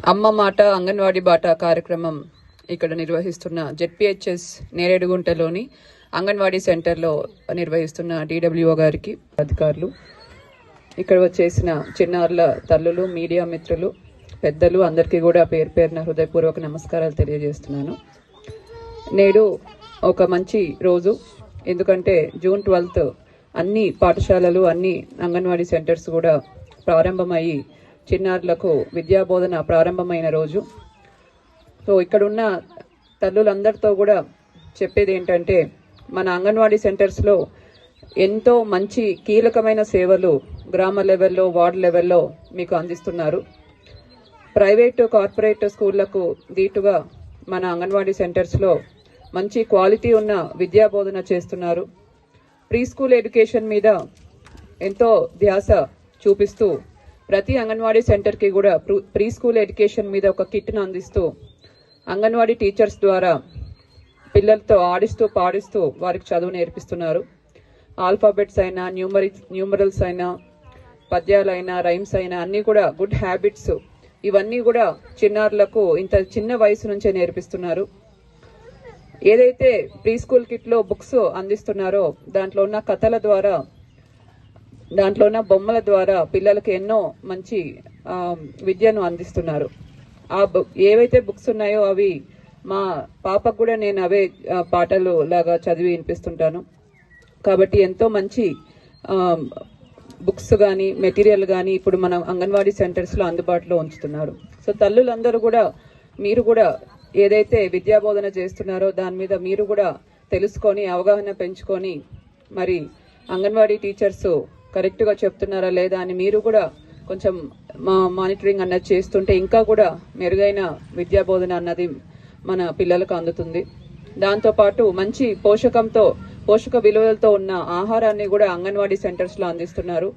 అమ్మ మాట అంగన్వాడీ బాట కార్యక్రమం ఇక్కడ నిర్వహిస్తున్న జెడ్పీహెచ్ఎస్ నేరేడుగుంటలోని అంగన్వాడీ సెంటర్లో నిర్వహిస్తున్న డిడబ్ల్యూఓ గారికి, అధికారులు, ఇక్కడ వచ్చేసిన చిన్నారుల తల్లులు, మీడియా మిత్రులు, పెద్దలు అందరికీ కూడా పేరు పేరున హృదయపూర్వక నమస్కారాలు తెలియజేస్తున్నాను. నేడు ఒక మంచి రోజు. ఎందుకంటే జూన్ 12 అన్ని పాఠశాలలు, అన్ని అంగన్వాడీ సెంటర్స్ కూడా ప్రారంభమయ్యి చిన్నారులకు విద్యాబోధన ప్రారంభమైన రోజు. సో ఇక్కడున్న తల్లులందరితో కూడా చెప్పేది ఏంటంటే, మన అంగన్వాడీ సెంటర్స్లో ఎంతో మంచి కీలకమైన సేవలు గ్రామ లెవెల్లో, వార్డు లెవెల్లో మీకు అందిస్తున్నారు. ప్రైవేటు, కార్పొరేట్ స్కూళ్లకు దీటుగా మన అంగన్వాడీ సెంటర్స్లో మంచి క్వాలిటీ ఉన్న విద్యాబోధన చేస్తున్నారు. ప్రీ స్కూల్ ఎడ్యుకేషన్ మీద ఎంతో ధ్యాస చూపిస్తూ ప్రతి అంగన్వాడీ సెంటర్కి కూడా ప్రీ స్కూల్ ఎడ్యుకేషన్ మీద ఒక కిట్ను అందిస్తూ అంగన్వాడీ టీచర్స్ ద్వారా పిల్లలతో ఆడిస్తూ పాడిస్తూ వారికి చదువు నేర్పిస్తున్నారు. ఆల్ఫాబెట్స్ అయినా, న్యూమరల్స్ అయినా, పద్యాలైనా, రైమ్స్ అయినా అన్నీ కూడా గుడ్ హ్యాబిట్స్, ఇవన్నీ కూడా చిన్నారులకు ఇంత చిన్న వయసు నుంచే నేర్పిస్తున్నారు. ఏదైతే ప్రీ స్కూల్ కిట్లో బుక్స్ అందిస్తున్నారో దాంట్లో ఉన్న కథల ద్వారా, దాంట్లో ఉన్న బొమ్మల ద్వారా పిల్లలకు ఎన్నో మంచి విద్యను అందిస్తున్నారు. ఏవైతే బుక్స్ ఉన్నాయో అవి మా పాపకు కూడా నేను అవే పాటలు లాగా చదివి వినిపిస్తుంటాను. కాబట్టి ఎంతో మంచి బుక్స్ కానీ, మెటీరియల్ కానీ ఇప్పుడు మన అంగన్వాడీ సెంటర్స్లో అందుబాటులో ఉంచుతున్నారు. సో తల్లులందరూ కూడా, మీరు కూడా ఏదైతే విద్యాబోధన చేస్తున్నారో దాని మీద మీరు కూడా తెలుసుకొని అవగాహన పెంచుకొని, మరి అంగన్వాడీ టీచర్స్ కరెక్ట్గా చెప్తున్నారా లేదా అని మీరు కూడా కొంచెం మానిటరింగ్ అన్నది చేస్తుంటే ఇంకా కూడా మెరుగైన విద్యాబోధన అన్నది మన పిల్లలకు అందుతుంది. దాంతోపాటు మంచి పోషక విలువలతో ఉన్న ఆహారాన్ని కూడా అంగన్వాడీ సెంటర్స్లో అందిస్తున్నారు.